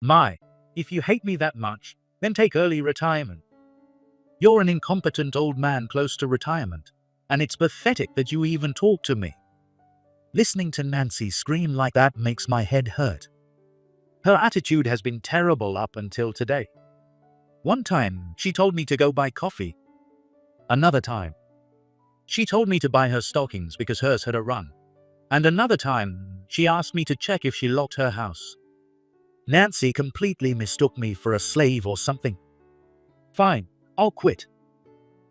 My, if you hate me that much, then take early retirement. You're an incompetent old man close to retirement, and it's pathetic that you even talk to me. Listening to Nancy scream like that makes my head hurt. Her attitude has been terrible up until today. One time, she told me to go buy coffee. Another time, she told me to buy her stockings because hers had a run. And another time, she asked me to check if she locked her house. Nancy completely mistook me for a slave or something. Fine, I'll quit.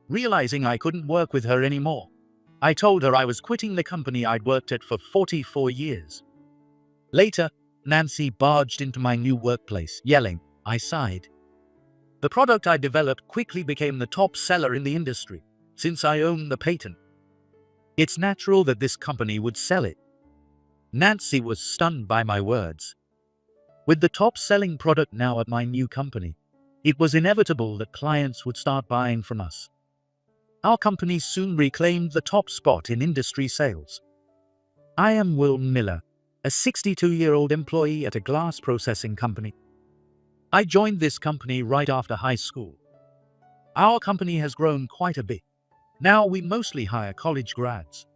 Realizing I couldn't work with her anymore, I told her I was quitting the company I'd worked at for 44 years. Later, Nancy barged into my new workplace, yelling. I sighed. The product I developed quickly became the top seller in the industry, since I own the patent. It's natural that this company would sell it. Nancy was stunned by my words. With the top-selling product now at my new company, it was inevitable that clients would start buying from us. Our company soon reclaimed the top spot in industry sales. I am Will Miller, a 62-year-old employee at a glass processing company. I joined this company right after high school. Our company has grown quite a bit. Now we mostly hire college grads.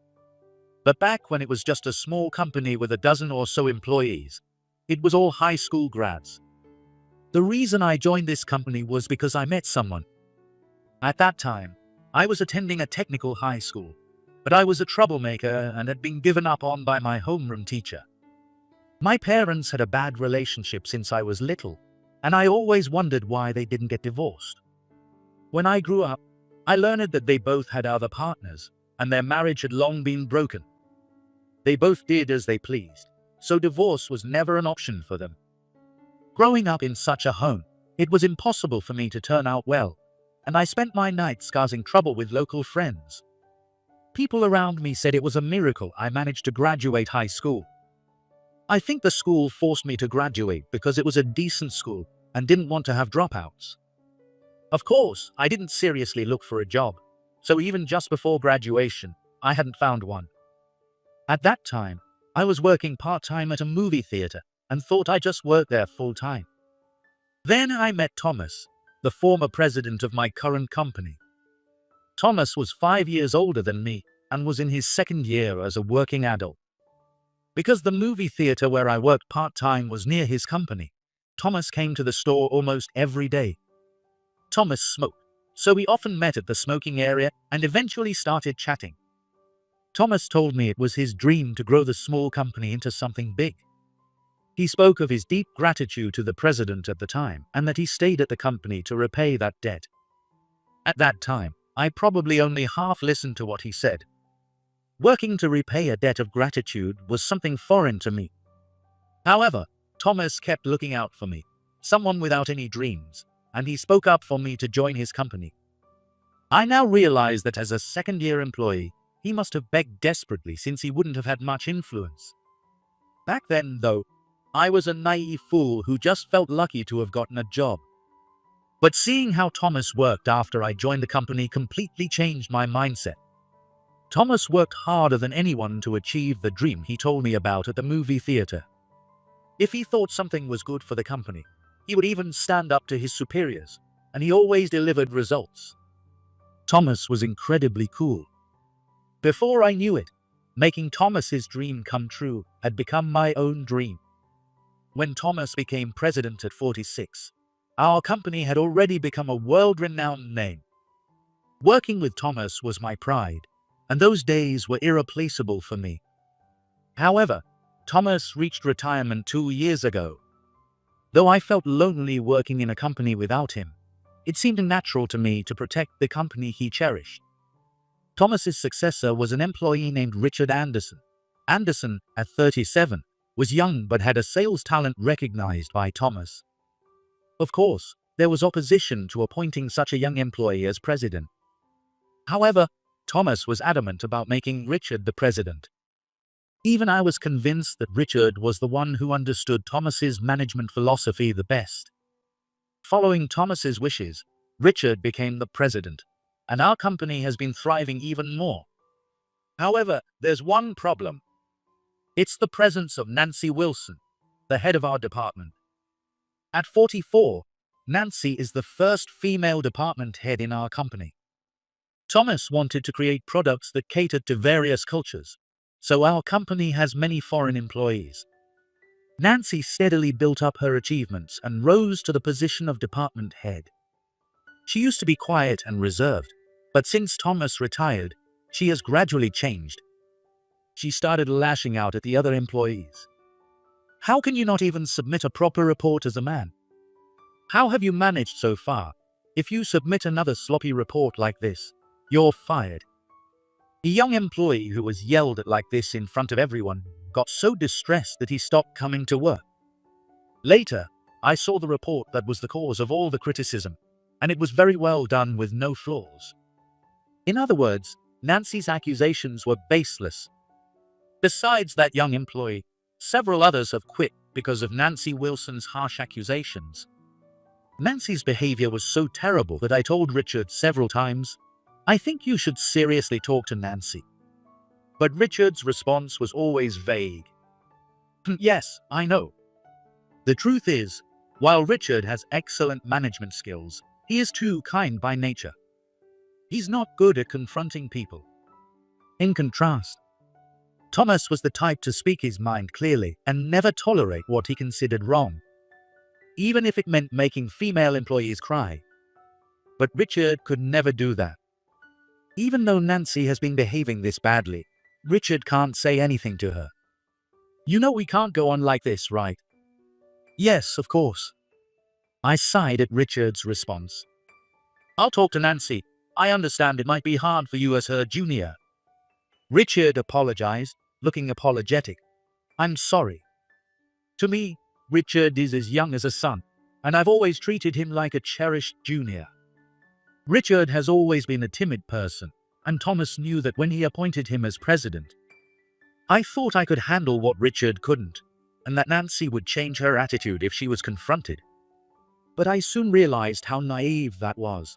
But back when it was just a small company with a dozen or so employees, it was all high school grads. The reason I joined this company was because I met someone. At that time, I was attending a technical high school, but I was a troublemaker and had been given up on by my homeroom teacher. My parents had a bad relationship since I was little, and I always wondered why they didn't get divorced. When I grew up, I learned that they both had other partners, and their marriage had long been broken. They both did as they pleased, so divorce was never an option for them. Growing up in such a home, it was impossible for me to turn out well, and I spent my nights causing trouble with local friends. People around me said it was a miracle I managed to graduate high school. I think the school forced me to graduate because it was a decent school and didn't want to have dropouts. Of course, I didn't seriously look for a job, so even just before graduation, I hadn't found one. At that time, I was working part-time at a movie theater and thought I just worked there full-time. Then I met Thomas, the former president of my current company. Thomas was 5 years older than me and was in his second year as a working adult. Because the movie theater where I worked part-time was near his company, Thomas came to the store almost every day. Thomas smoked, so we often met at the smoking area and eventually started chatting. Thomas told me it was his dream to grow the small company into something big. He spoke of his deep gratitude to the president at the time and that he stayed at the company to repay that debt. At that time, I probably only half listened to what he said. Working to repay a debt of gratitude was something foreign to me. However, Thomas kept looking out for me, someone without any dreams, and he spoke up for me to join his company. I now realize that as a second-year employee, he must have begged desperately since he wouldn't have had much influence. Back then, though, I was a naive fool who just felt lucky to have gotten a job. But seeing how Thomas worked after I joined the company completely changed my mindset. Thomas worked harder than anyone to achieve the dream he told me about at the movie theater. If he thought something was good for the company, he would even stand up to his superiors, and he always delivered results. Thomas was incredibly cool. Before I knew it, making Thomas's dream come true had become my own dream. When Thomas became president at 46, our company had already become a world-renowned name. Working with Thomas was my pride, and those days were irreplaceable for me. However, Thomas reached retirement 2 years ago. Though I felt lonely working in a company without him, it seemed natural to me to protect the company he cherished. Thomas's successor was an employee named Richard Anderson. Anderson, at 37, was young but had a sales talent recognized by Thomas. Of course, there was opposition to appointing such a young employee as president. However, Thomas was adamant about making Richard the president. Even I was convinced that Richard was the one who understood Thomas's management philosophy the best. Following Thomas's wishes, Richard became the president, and our company has been thriving even more. However, there's one problem. It's the presence of Nancy Wilson, the head of our department. At 44, Nancy is the first female department head in our company. Thomas wanted to create products that catered to various cultures, so our company has many foreign employees. Nancy steadily built up her achievements and rose to the position of department head. She used to be quiet and reserved, but since Thomas retired, she has gradually changed. She started lashing out at the other employees. How can you not even submit a proper report as a man? How have you managed so far? If you submit another sloppy report like this, you're fired. A young employee who was yelled at like this in front of everyone got so distressed that he stopped coming to work. Later, I saw the report that was the cause of all the criticism, and it was very well done with no flaws. In other words, Nancy's accusations were baseless. Besides that young employee, several others have quit because of Nancy Wilson's harsh accusations. Nancy's behavior was so terrible that I told Richard several times, "I think you should seriously talk to Nancy." But Richard's response was always vague. Yes, I know. The truth is, while Richard has excellent management skills, he is too kind by nature. He's not good at confronting people. In contrast, Thomas was the type to speak his mind clearly and never tolerate what he considered wrong, even if it meant making female employees cry. But Richard could never do that. Even though Nancy has been behaving this badly, Richard can't say anything to her. "You know we can't go on like this, right?" "Yes, of course." I sighed at Richard's response. "I'll talk to Nancy. I understand it might be hard for you as her junior." Richard apologized, looking apologetic. "I'm sorry. To me, Richard is as young as a son, and I've always treated him like a cherished junior." Richard has always been a timid person, and Thomas knew that when he appointed him as president. I thought I could handle what Richard couldn't, and that Nancy would change her attitude if she was confronted. But I soon realized how naive that was.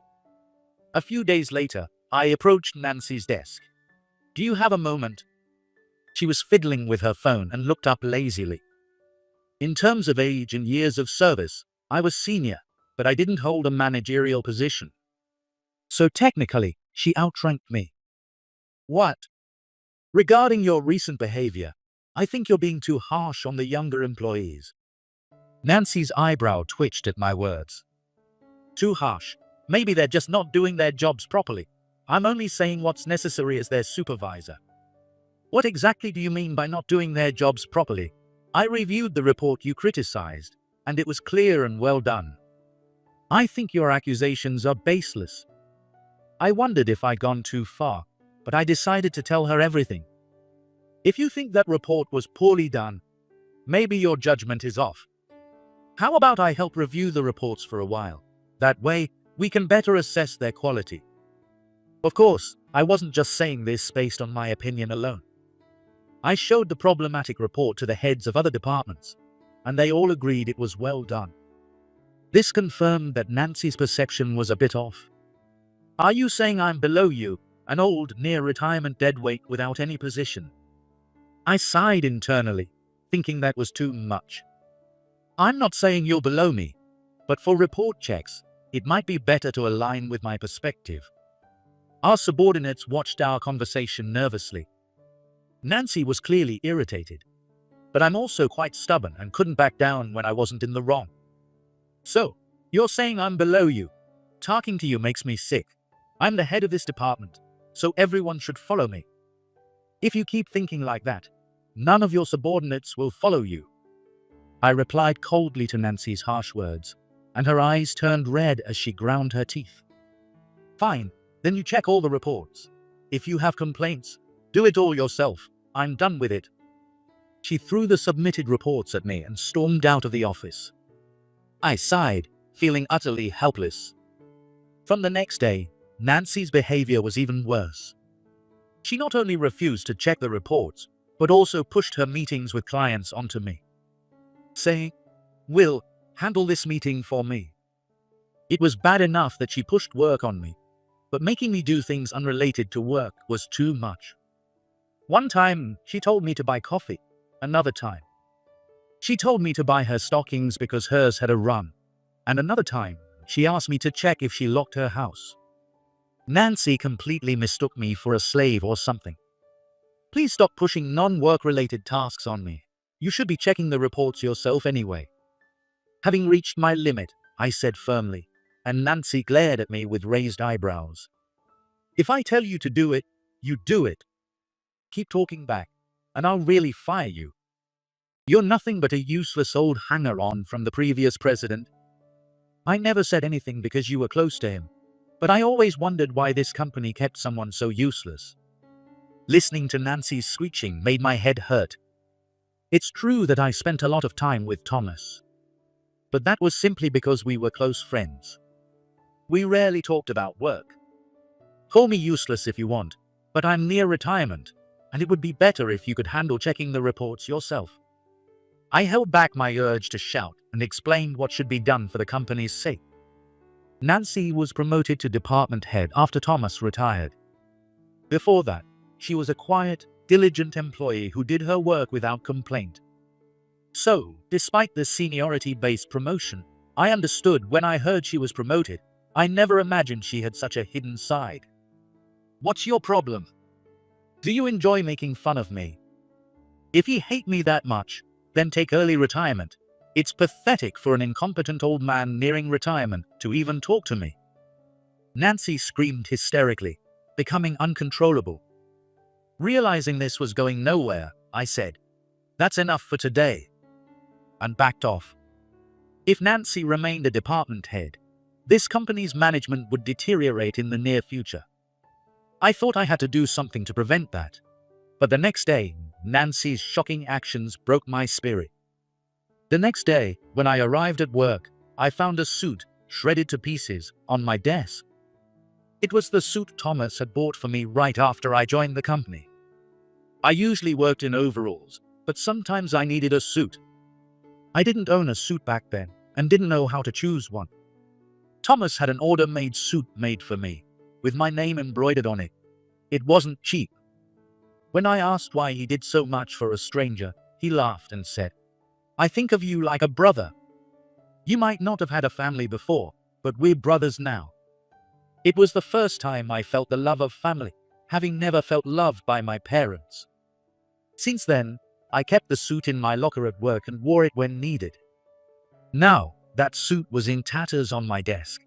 A few days later, I approached Nancy's desk. "Do you have a moment?" She was fiddling with her phone and looked up lazily. In terms of age and years of service, I was senior, but I didn't hold a managerial position. So technically, she outranked me. "What?" "Regarding your recent behavior, I think you're being too harsh on the younger employees." Nancy's eyebrow twitched at my words. "Too harsh? Maybe they're just not doing their jobs properly. I'm only saying what's necessary as their supervisor." "What exactly do you mean by not doing their jobs properly? I reviewed the report you criticized, and it was clear and well done." "I think your accusations are baseless." I wondered if I'd gone too far, but I decided to tell her everything. "If you think that report was poorly done, maybe your judgment is off. How about I help review the reports for a while? That way, we can better assess their quality." Of course, I wasn't just saying this based on my opinion alone. I showed the problematic report to the heads of other departments, and they all agreed it was well done. This confirmed that Nancy's perception was a bit off. "Are you saying I'm below you, an old, near-retirement deadweight without any position?" I sighed internally, thinking that was too much. "I'm not saying you're below me, but for report checks, it might be better to align with my perspective." Our subordinates watched our conversation nervously. Nancy was clearly irritated, but I'm also quite stubborn and couldn't back down when I wasn't in the wrong. "So, you're saying I'm below you? Talking to you makes me sick. I'm the head of this department, so everyone should follow me. If you keep thinking like that, none of your subordinates will follow you." I replied coldly to Nancy's harsh words, and her eyes turned red as she ground her teeth. "Fine, then you check all the reports. If you have complaints, do it all yourself. I'm done with it." She threw the submitted reports at me and stormed out of the office. I sighed, feeling utterly helpless. From the next day, Nancy's behavior was even worse. She not only refused to check the reports, but also pushed her meetings with clients onto me, saying, "Will, handle this meeting for me." It was bad enough that she pushed work on me, but making me do things unrelated to work was too much. One time, she told me to buy coffee. Another time, She told me to buy her stockings because hers had a run. And another time, she asked me to check if she locked her house. Nancy completely mistook me for a slave or something. Please stop pushing non-work-related tasks on me. You should be checking the reports yourself anyway. Having reached my limit, I said firmly, and Nancy glared at me with raised eyebrows. If I tell you to do it, you do it. Keep talking back, and I'll really fire you. You're nothing but a useless old hanger-on from the previous president. I never said anything because you were close to him, but I always wondered why this company kept someone so useless. Listening to Nancy's screeching made my head hurt. It's true that I spent a lot of time with Thomas, but that was simply because we were close friends. We rarely talked about work. Call me useless if you want, but I'm near retirement, and it would be better if you could handle checking the reports yourself. I held back my urge to shout and explained what should be done for the company's sake. Nancy was promoted to department head after Thomas retired. Before that, she was a quiet, diligent employee who did her work without complaint. So, despite the seniority-based promotion, I understood when I heard she was promoted. I never imagined she had such a hidden side. What's your problem? Do you enjoy making fun of me? If you hate me that much, then take early retirement. It's pathetic for an incompetent old man nearing retirement to even talk to me. Nancy screamed hysterically, becoming uncontrollable. Realizing this was going nowhere, I said, "That's enough for today," and backed off. If Nancy remained a department head, this company's management would deteriorate in the near future. I thought I had to do something to prevent that. But the next day, Nancy's shocking actions broke my spirit. The next day, when I arrived at work, I found a suit, shredded to pieces, on my desk. It was the suit Thomas had bought for me right after I joined the company. I usually worked in overalls, but sometimes I needed a suit. I didn't own a suit back then, and didn't know how to choose one. Thomas had an order-made suit made for me, with my name embroidered on it. It wasn't cheap. When I asked why he did so much for a stranger, he laughed and said, "I think of you like a brother. You might not have had a family before, but we're brothers now." It was the first time I felt the love of family, having never felt loved by my parents. Since then, I kept the suit in my locker at work and wore it when needed. Now, that suit was in tatters on my desk.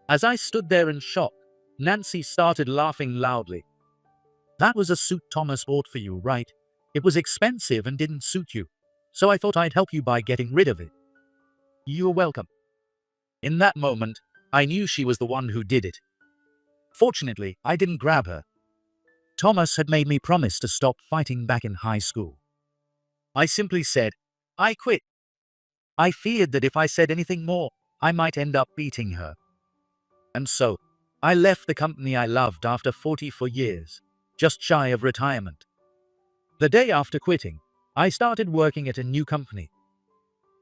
As I stood there in shock, Nancy started laughing loudly. "That was a suit Thomas bought for you, right? It was expensive and didn't suit you, so I thought I'd help you by getting rid of it." "You're welcome." In that moment, I knew she was the one who did it. Fortunately, I didn't grab her. Thomas had made me promise to stop fighting back in high school. I simply said, "I quit." I feared that if I said anything more, I might end up beating her. And so, I left the company I loved after 44 years, just shy of retirement. The day after quitting, I started working at a new company.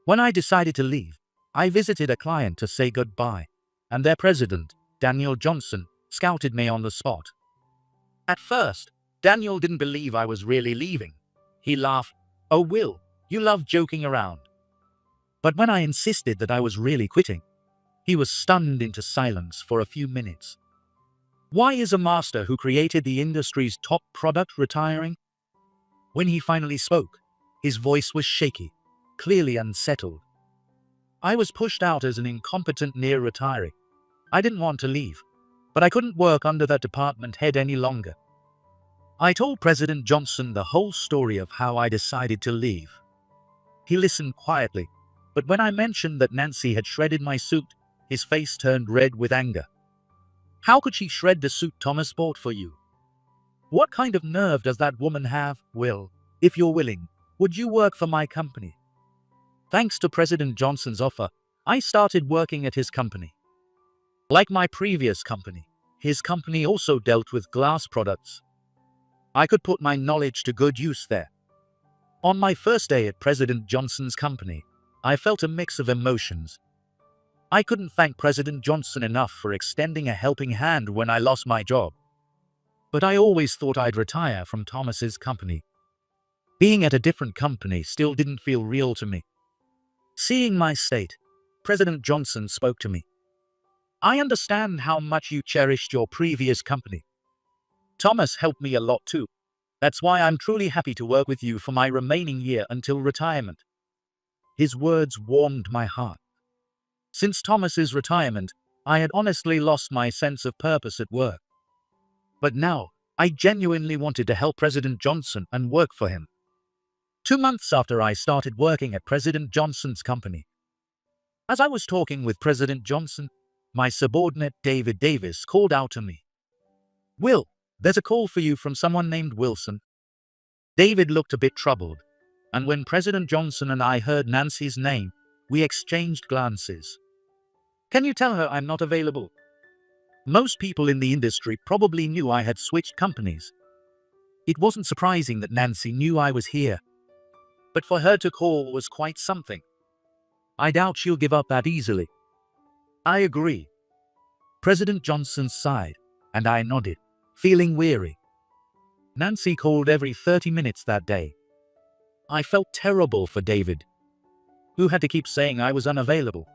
When I decided to leave, I visited a client to say goodbye, and their president, Daniel Johnson, scouted me on the spot. At first, Daniel didn't believe I was really leaving. He laughed, "Oh Will, you love joking around." But when I insisted that I was really quitting, he was stunned into silence for a few minutes. Why is a master who created the industry's top product retiring? When he finally spoke, his voice was shaky, clearly unsettled. I was pushed out as an incompetent near retiree. I didn't want to leave, but I couldn't work under that department head any longer. I told President Johnson the whole story of how I decided to leave. He listened quietly, but when I mentioned that Nancy had shredded my suit, his face turned red with anger. "How could she shred the suit Thomas bought for you? What kind of nerve does that woman have? Will, if you're willing, would you work for my company?" Thanks to President Johnson's offer, I started working at his company. Like my previous company, his company also dealt with glass products. I could put my knowledge to good use there. On my first day at President Johnson's company, I felt a mix of emotions. I couldn't thank President Johnson enough for extending a helping hand when I lost my job. But I always thought I'd retire from Thomas's company. Being at a different company still didn't feel real to me. Seeing my state, President Johnson spoke to me. I understand how much you cherished your previous company. Thomas helped me a lot too. That's why I'm truly happy to work with you for my remaining year until retirement. His words warmed my heart. Since Thomas's retirement, I had honestly lost my sense of purpose at work. But now, I genuinely wanted to help President Johnson and work for him. 2 months after I started working at President Johnson's company, as I was talking with President Johnson, my subordinate David Davis called out to me. "Will, there's a call for you from someone named Wilson." David looked a bit troubled, and when President Johnson and I heard Nancy's name, we exchanged glances. "Can you tell her I'm not available?" Most people in the industry probably knew I had switched companies. It wasn't surprising that Nancy knew I was here, but for her to call was quite something. I doubt she'll give up that easily. I agree. President Johnson sighed, and I nodded, feeling weary. Nancy called every 30 minutes that day. I felt terrible for David, who had to keep saying I was unavailable,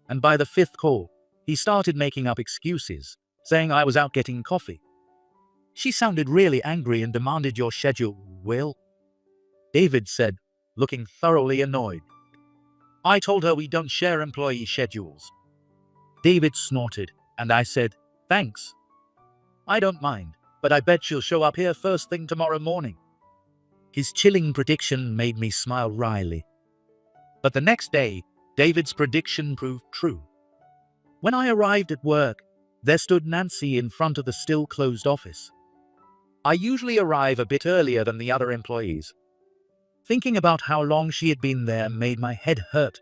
and by the 5th call, he started making up excuses, saying I was out getting coffee. "She sounded really angry and demanded your schedule, Will," David said, looking thoroughly annoyed. "I told her we don't share employee schedules." David snorted, and I said, "Thanks. I don't mind, but I bet she'll show up here first thing tomorrow morning." His chilling prediction made me smile wryly. But the next day, David's prediction proved true. When I arrived at work, there stood Nancy in front of the still-closed office. I usually arrive a bit earlier than the other employees. Thinking about how long she had been there made my head hurt.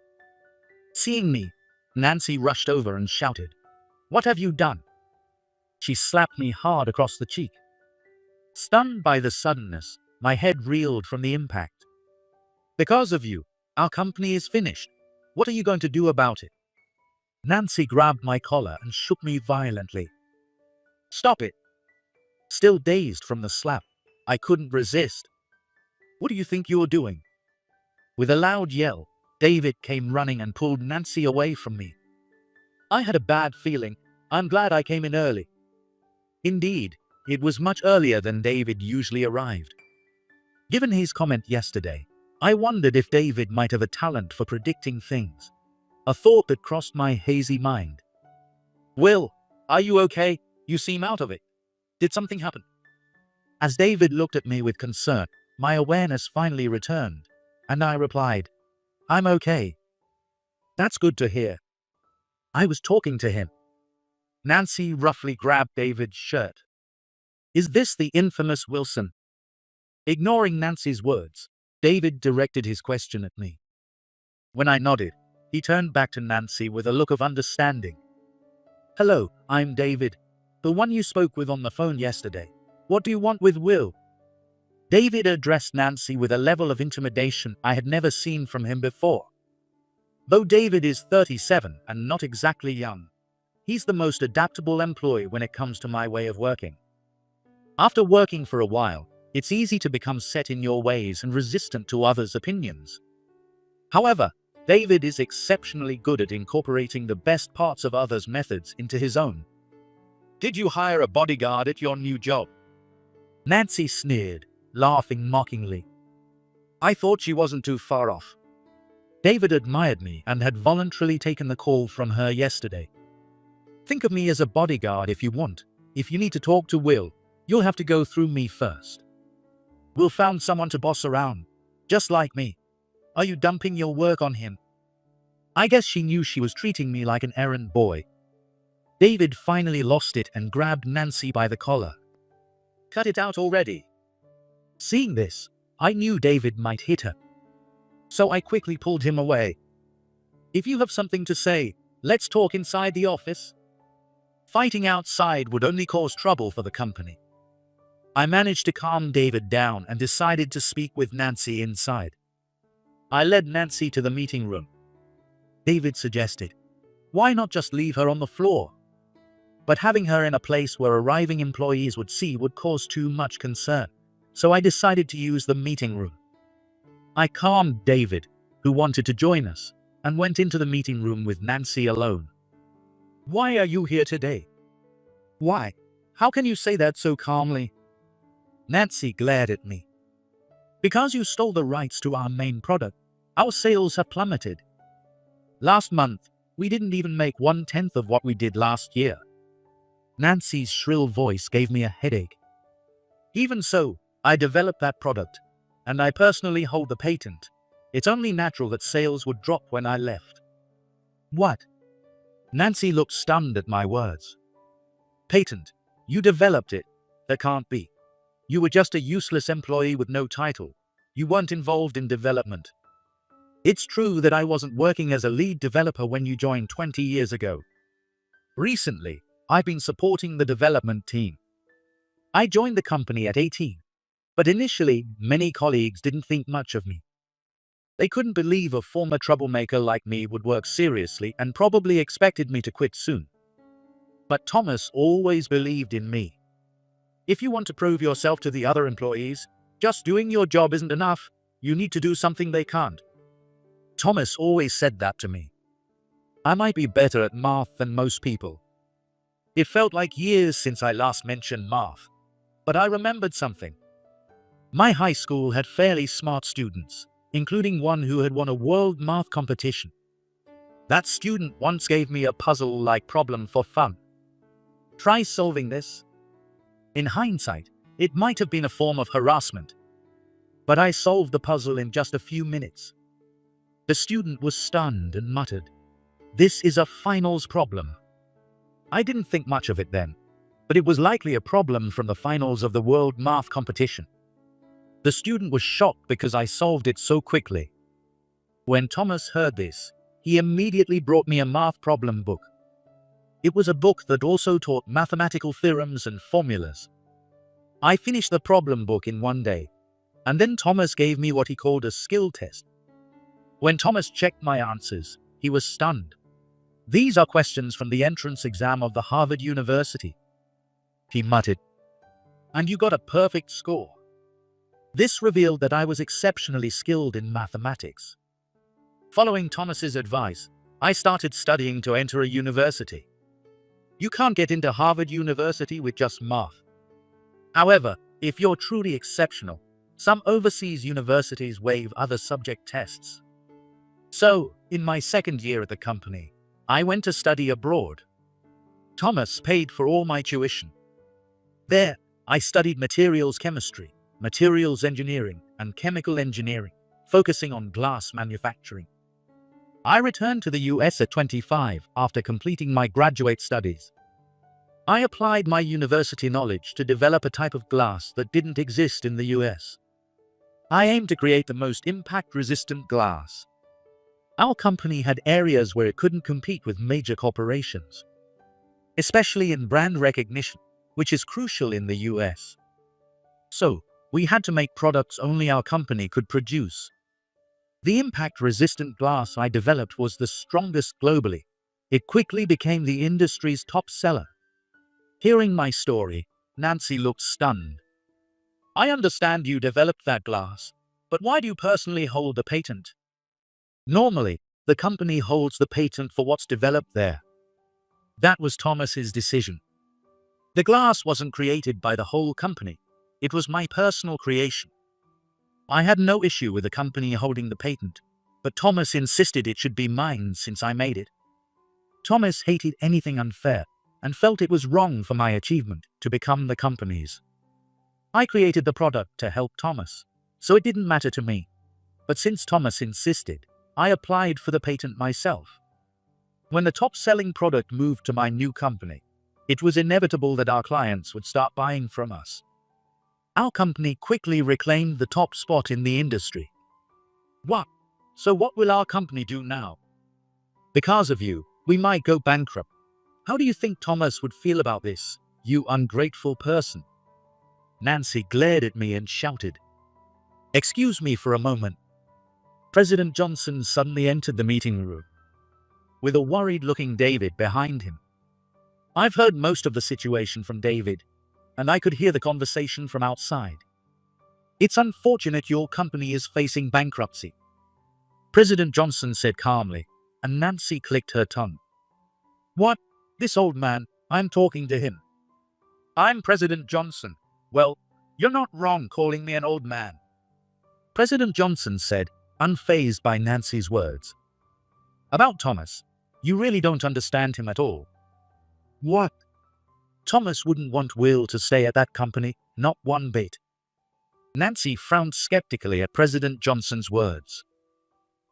Seeing me, Nancy rushed over and shouted, "What have you done?" She slapped me hard across the cheek. Stunned by the suddenness, my head reeled from the impact. "Because of you, our company is finished. What are you going to do about it?" Nancy grabbed my collar and shook me violently. "Stop it." Still dazed from the slap, I couldn't resist. "What do you think you're doing?" With a loud yell, David came running and pulled Nancy away from me. I had a bad feeling. I'm glad I came in early. Indeed, it was much earlier than David usually arrived. Given his comment yesterday, I wondered if David might have a talent for predicting things, a thought that crossed my hazy mind. "Will, are you okay? You seem out of it. Did something happen?" As David looked at me with concern, my awareness finally returned, and I replied, "I'm okay." "That's good to hear." I was talking to him. Nancy roughly grabbed David's shirt. "Is this the infamous Wilson?" Ignoring Nancy's words, David directed his question at me. When I nodded, he turned back to Nancy with a look of understanding. "Hello, I'm David, the one you spoke with on the phone yesterday. What do you want with Will?" David addressed Nancy with a level of intimidation I had never seen from him before. Though David is 37 and not exactly young, he's the most adaptable employee when it comes to my way of working. After working for a while, it's easy to become set in your ways and resistant to others' opinions. However, David is exceptionally good at incorporating the best parts of others' methods into his own. "Did you hire a bodyguard at your new job?" Nancy sneered, laughing mockingly. "I thought she wasn't too far off." David admired me and had voluntarily taken the call from her yesterday. "Think of me as a bodyguard if you want. If you need to talk to Will, you'll have to go through me first. Will found someone to boss around, just like me. Are you dumping your work on him?" I guess she knew she was treating me like an errand boy. David finally lost it and grabbed Nancy by the collar. "Cut it out already." Seeing this, I knew David might hit her, so I quickly pulled him away. "If you have something to say, let's talk inside the office." Fighting outside would only cause trouble for the company. I managed to calm David down and decided to speak with Nancy inside. I led Nancy to the meeting room. David suggested, "Why not just leave her on the floor?" But having her in a place where arriving employees would see would cause too much concern, so I decided to use the meeting room. I calmed David, who wanted to join us, and went into the meeting room with Nancy alone. "Why are you here today?" "Why? How can you say that so calmly?" Nancy glared at me. "Because you stole the rights to our main product. Our sales have plummeted. Last month, we didn't even make 1/10 of what we did last year." Nancy's shrill voice gave me a headache. "Even so, I developed that product, and I personally hold the patent. It's only natural that sales would drop when I left." "What?" Nancy looked stunned at my words. "Patent. You developed it. That can't be. You were just a useless employee with no title. You weren't involved in development. It's true that I wasn't working as a lead developer when you joined 20 years ago. Recently, I've been supporting the development team. I joined the company at 18, but initially, many colleagues didn't think much of me. They couldn't believe a former troublemaker like me would work seriously and probably expected me to quit soon. But Thomas always believed in me. If you want to prove yourself to the other employees, just doing your job isn't enough. You need to do something they can't. Thomas always said that to me. I might be better at math than most people. It felt like years since I last mentioned math, but I remembered something. My high school had fairly smart students, including one who had won a world math competition. That student once gave me a puzzle-like problem for fun. "Try solving this." In hindsight, it might have been a form of harassment, but I solved the puzzle in just a few minutes. The student was stunned and muttered, "This is a finals problem." I didn't think much of it then, but it was likely a problem from the finals of the world math competition. The student was shocked because I solved it so quickly. When Thomas heard this, he immediately brought me a math problem book. It was a book that also taught mathematical theorems and formulas. I finished the problem book in one day, and then Thomas gave me what he called a skill test. When Thomas checked my answers, he was stunned. "These are questions from the entrance exam of the Harvard University," he muttered. "And you got a perfect score." This revealed that I was exceptionally skilled in mathematics. Following Thomas's advice, I started studying to enter a university. You can't get into Harvard University with just math. However, if you're truly exceptional, some overseas universities waive other subject tests. So, in my second year at the company, I went to study abroad. Thomas paid for all my tuition. There, I studied materials chemistry, materials engineering, and chemical engineering, focusing on glass manufacturing. I returned to the US at 25 after completing my graduate studies. I applied my university knowledge to develop a type of glass that didn't exist in the US. I aimed to create the most impact-resistant glass. Our company had areas where it couldn't compete with major corporations, especially in brand recognition, which is crucial in the US. So, we had to make products only our company could produce. The impact-resistant glass I developed was the strongest globally. It quickly became the industry's top seller. Hearing my story, Nancy looked stunned. "I understand you developed that glass, but why do you personally hold the patent?" "Normally, the company holds the patent for what's developed there." That was Thomas's decision. The glass wasn't created by the whole company. It was my personal creation. I had no issue with the company holding the patent, but Thomas insisted it should be mine since I made it. Thomas hated anything unfair and felt it was wrong for my achievement to become the company's. I created the product to help Thomas, so it didn't matter to me. But since Thomas insisted, I applied for the patent myself. When the top-selling product moved to my new company, it was inevitable that our clients would start buying from us. Our company quickly reclaimed the top spot in the industry. "What? So what will our company do now?" "Because of you, we might go bankrupt. How do you think Thomas would feel about this, you ungrateful person?" Nancy glared at me and shouted. "Excuse me for a moment." President Johnson suddenly entered the meeting room, with a worried-looking David behind him. I've heard most of the situation from David, and I could hear the conversation from outside. It's unfortunate your company is facing bankruptcy, President Johnson said calmly, and Nancy clicked her tongue. What? This old man? I'm talking to him. I'm President Johnson. Well, you're not wrong calling me an old man, President Johnson said, unfazed by Nancy's words. About Thomas, you really don't understand him at all. What? Thomas wouldn't want Will to stay at that company, not one bit. Nancy frowned skeptically at President Johnson's words.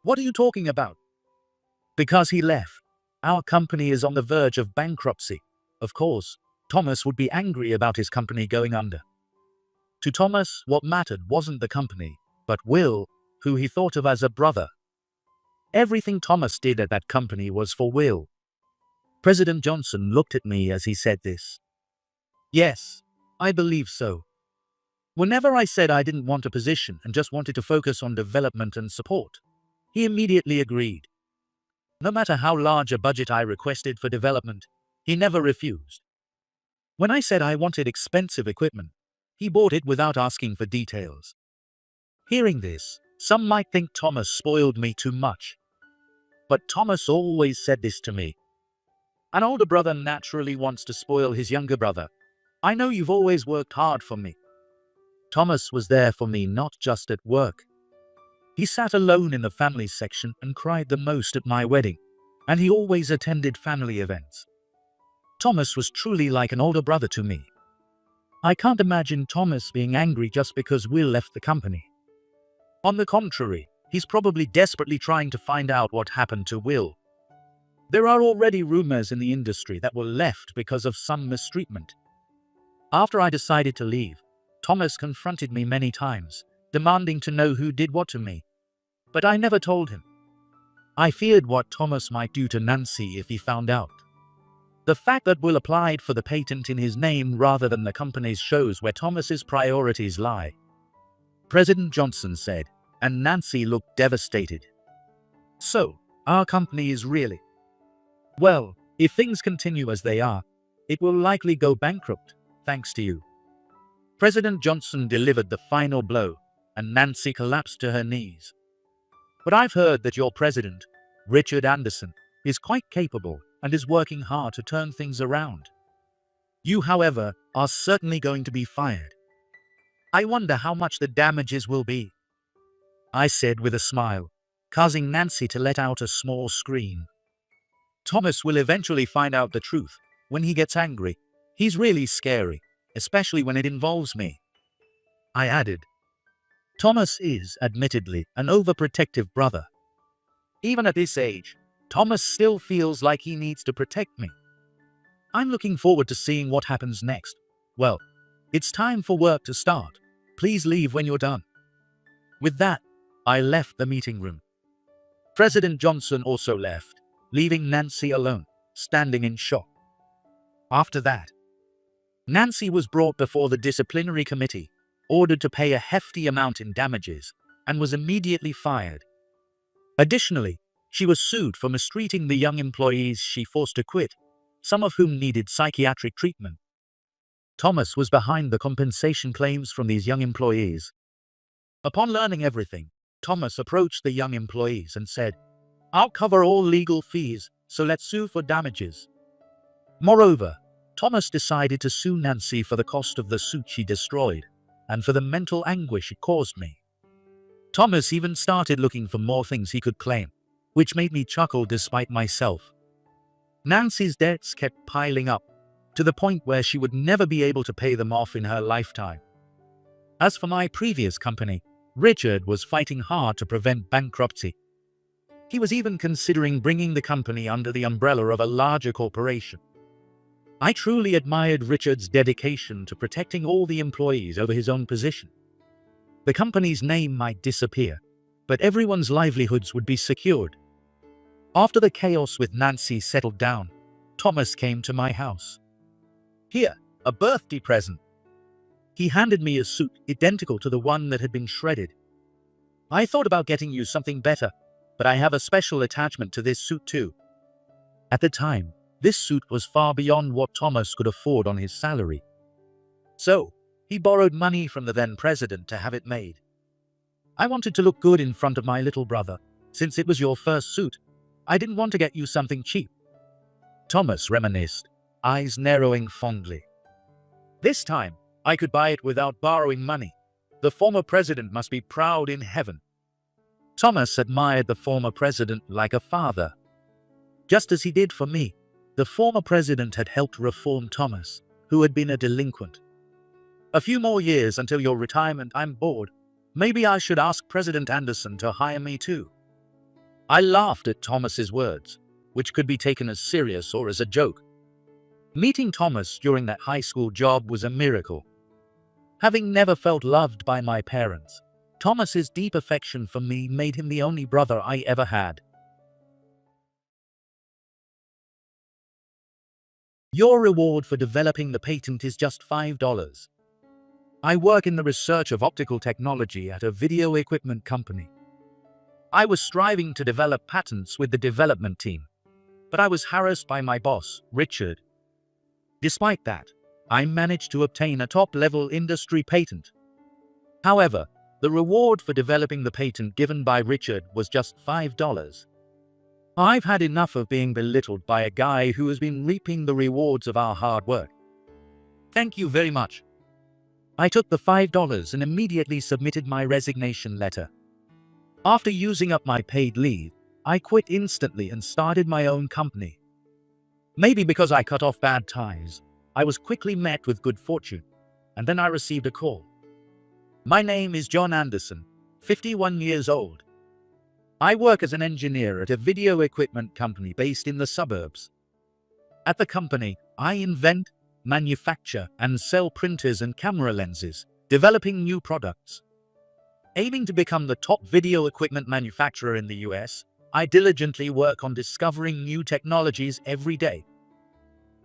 What are you talking about? Because he left. Our company is on the verge of bankruptcy. Of course, Thomas would be angry about his company going under. To Thomas, what mattered wasn't the company, but Will, who he thought of as a brother. Everything Thomas did at that company was for Will. President Johnson looked at me as he said this. Yes, I believe so. Whenever I said I didn't want a position and just wanted to focus on development and support, he immediately agreed. No matter how large a budget I requested for development, he never refused. When I said I wanted expensive equipment, he bought it without asking for details. Hearing this, some might think Thomas spoiled me too much. But Thomas always said this to me. An older brother naturally wants to spoil his younger brother. I know you've always worked hard for me. Thomas was there for me not just at work. He sat alone in the family section and cried the most at my wedding, and he always attended family events. Thomas was truly like an older brother to me. I can't imagine Thomas being angry just because Will left the company. On the contrary, he's probably desperately trying to find out what happened to Will. There are already rumors in the industry that Will left because of some mistreatment. After I decided to leave, Thomas confronted me many times, demanding to know who did what to me. But I never told him. I feared what Thomas might do to Nancy if he found out. The fact that Will applied for the patent in his name rather than the company's shows where Thomas's priorities lie, President Johnson said, and Nancy looked devastated. So, our company is really... Well, if things continue as they are, it will likely go bankrupt, thanks to you. President Johnson delivered the final blow, and Nancy collapsed to her knees. But I've heard that your president, Richard Anderson, is quite capable and is working hard to turn things around. You, however, are certainly going to be fired. I wonder how much the damages will be, I said with a smile, causing Nancy to let out a small scream. Thomas will eventually find out the truth when he gets angry. He's really scary, especially when it involves me, I added. Thomas is, admittedly, an overprotective brother. Even at this age, Thomas still feels like he needs to protect me. I'm looking forward to seeing what happens next. Well, it's time for work to start. Please leave when you're done. With that, I left the meeting room. President Johnson also left, leaving Nancy alone, standing in shock. After that, Nancy was brought before the disciplinary committee, ordered to pay a hefty amount in damages, and was immediately fired. Additionally, she was sued for mistreating the young employees she forced to quit, some of whom needed psychiatric treatment. Thomas was behind the compensation claims from these young employees. Upon learning everything, Thomas approached the young employees and said, "I'll cover all legal fees, so let's sue for damages." Moreover, Thomas decided to sue Nancy for the cost of the suit she destroyed, and for the mental anguish it caused me. Thomas even started looking for more things he could claim, which made me chuckle despite myself. Nancy's debts kept piling up, to the point where she would never be able to pay them off in her lifetime. As for my previous company, Richard was fighting hard to prevent bankruptcy. He was even considering bringing the company under the umbrella of a larger corporation. I truly admired Richard's dedication to protecting all the employees over his own position. The company's name might disappear, but everyone's livelihoods would be secured. After the chaos with Nancy settled down, Thomas came to my house. "Here, a birthday present." He handed me a suit identical to the one that had been shredded. "I thought about getting you something better, but I have a special attachment to this suit too." At the time, this suit was far beyond what Thomas could afford on his salary. So, He borrowed money from the then president to have it made. I wanted to look good in front of my little brother. Since it was your first suit, I didn't want to get you something cheap. Thomas reminisced, eyes narrowing fondly. This time, I could buy it without borrowing money. The former president must be proud in heaven. Thomas admired the former president like a father. Just as he did for me, the former president had helped reform Thomas, who had been a delinquent. A few more years until your retirement, I'm bored. Maybe I should ask President Anderson to hire me too. I laughed at Thomas's words, which could be taken as serious or as a joke. Meeting Thomas during that high school job was a miracle. Having never felt loved by my parents, Thomas's deep affection for me made him the only brother I ever had. Your reward for developing the patent is just $5. I work in the research of optical technology at a video equipment company. I was striving to develop patents with the development team, but I was harassed by my boss, Richard. Despite that, I managed to obtain a top-level industry patent. However, the reward for developing the patent given by Richard was just $5. I've had enough of being belittled by a guy who has been reaping the rewards of our hard work. Thank you very much. I took the $5 and immediately submitted my resignation letter. After using up my paid leave, I quit instantly and started my own company. Maybe because I cut off bad ties, I was quickly met with good fortune, and then I received a call. My name is John Anderson, 51 years old. I work as an engineer at a video equipment company based in the suburbs. At the company, I invent, manufacture, and sell printers and camera lenses, developing new products. Aiming to become the top video equipment manufacturer in the US, I diligently work on discovering new technologies every day.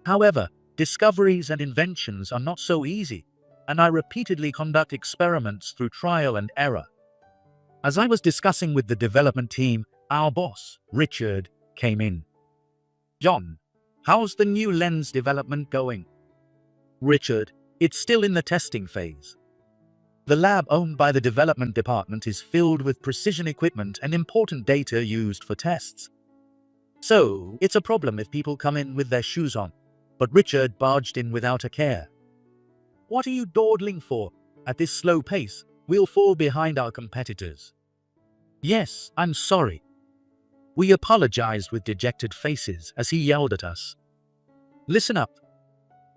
However, discoveries and inventions are not so easy, and I repeatedly conduct experiments through trial and error. As I was discussing with the development team, our boss, Richard, came in. John, how's the new lens development going? Richard, it's still in the testing phase. The lab owned by the development department is filled with precision equipment and important data used for tests. So, it's a problem if people come in with their shoes on. But Richard barged in without a care. What are you dawdling for? At this slow pace, we'll fall behind our competitors. Yes, I'm sorry. We apologized with dejected faces as he yelled at us. Listen up.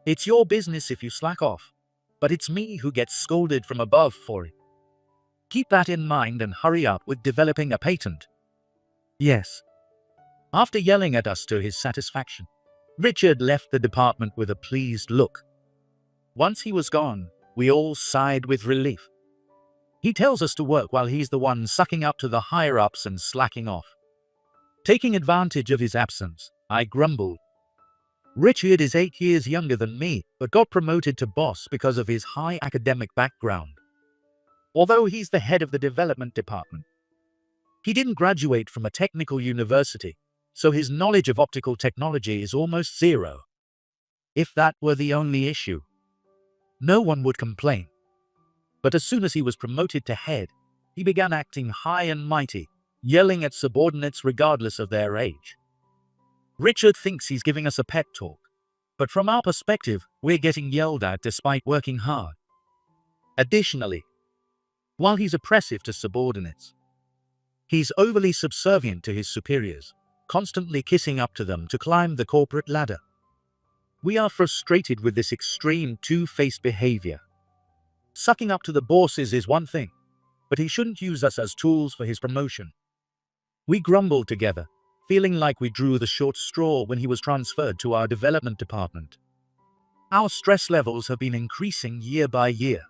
It's your business if you slack off, but it's me who gets scolded from above for it. Keep that in mind and hurry up with developing a patent. Yes. After yelling at us to his satisfaction, Richard left the department with a pleased look. Once he was gone, we all sighed with relief. He tells us to work while he's the one sucking up to the higher-ups and slacking off. Taking advantage of his absence, I grumbled. Richard is 8 years younger than me, but got promoted to boss because of his high academic background. Although he's the head of the development department, he didn't graduate from a technical university, so his knowledge of optical technology is almost zero. If that were the only issue, no one would complain. But as soon as he was promoted to head, he began acting high and mighty, yelling at subordinates regardless of their age. Richard thinks he's giving us a pep talk, but from our perspective, we're getting yelled at despite working hard. Additionally, while he's oppressive to subordinates, he's overly subservient to his superiors, constantly kissing up to them to climb the corporate ladder. We are frustrated with this extreme two-faced behavior. Sucking up to the bosses is one thing, but he shouldn't use us as tools for his promotion. We grumbled together, feeling like we drew the short straw when he was transferred to our development department. Our stress levels have been increasing year by year.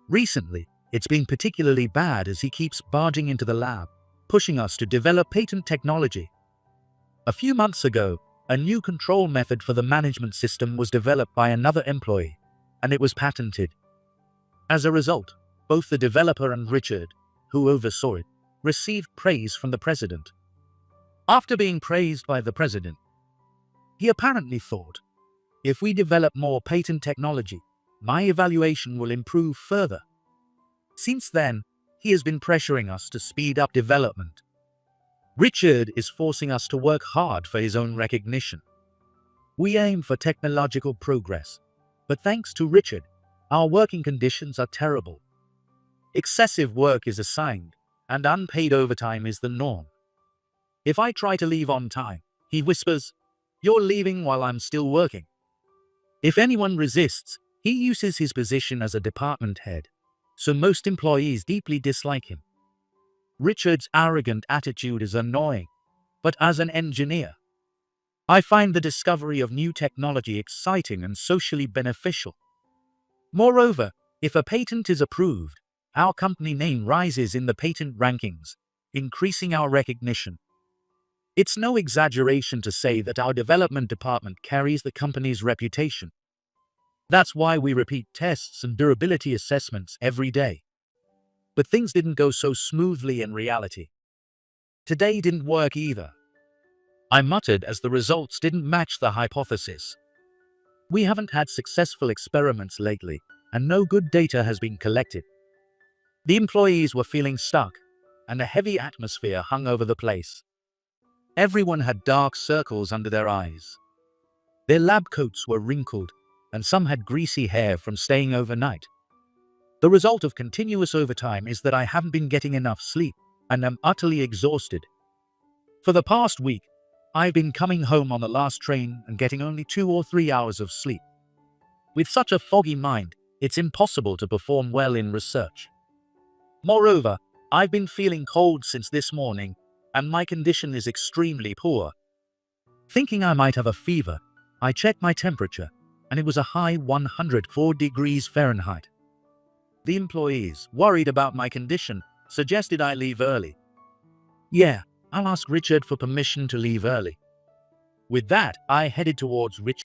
Recently, it's been particularly bad as he keeps barging into the lab, pushing us to develop patent technology. A few months ago, a new control method for the management system was developed by another employee, and it was patented. As a result, both the developer and Richard, who oversaw it, received praise from the president. After being praised by the president, he apparently thought, if we develop more patent technology, my evaluation will improve further. Since then, he has been pressuring us to speed up development. Richard is forcing us to work hard for his own recognition. We aim for technological progress, but thanks to Richard, our working conditions are terrible. Excessive work is assigned, and unpaid overtime is the norm. If I try to leave on time, he whispers, "You're leaving while I'm still working." If anyone resists, he uses his position as a department head, so most employees deeply dislike him. Richard's arrogant attitude is annoying, but as an engineer, I find the discovery of new technology exciting and socially beneficial. Moreover, if a patent is approved, our company name rises in the patent rankings, increasing our recognition. It's no exaggeration to say that our development department carries the company's reputation. That's why we repeat tests and durability assessments every day. But things didn't go so smoothly in reality. Today didn't work either. I muttered as the results didn't match the hypothesis. We haven't had successful experiments lately, and no good data has been collected. The employees were feeling stuck, and a heavy atmosphere hung over the place. Everyone had dark circles under their eyes. Their lab coats were wrinkled, and some had greasy hair from staying overnight. The result of continuous overtime is that I haven't been getting enough sleep, and am utterly exhausted. For the past week, I've been coming home on the last train and getting only 2 or 3 hours of sleep. With such a foggy mind, it's impossible to perform well in research. Moreover, I've been feeling cold since this morning, and my condition is extremely poor. Thinking I might have a fever, I checked my temperature, and it was a high 104 degrees Fahrenheit. The employees, worried about my condition, suggested I leave early. Yeah, I'll ask Richard for permission to leave early. With that, I headed towards Richard.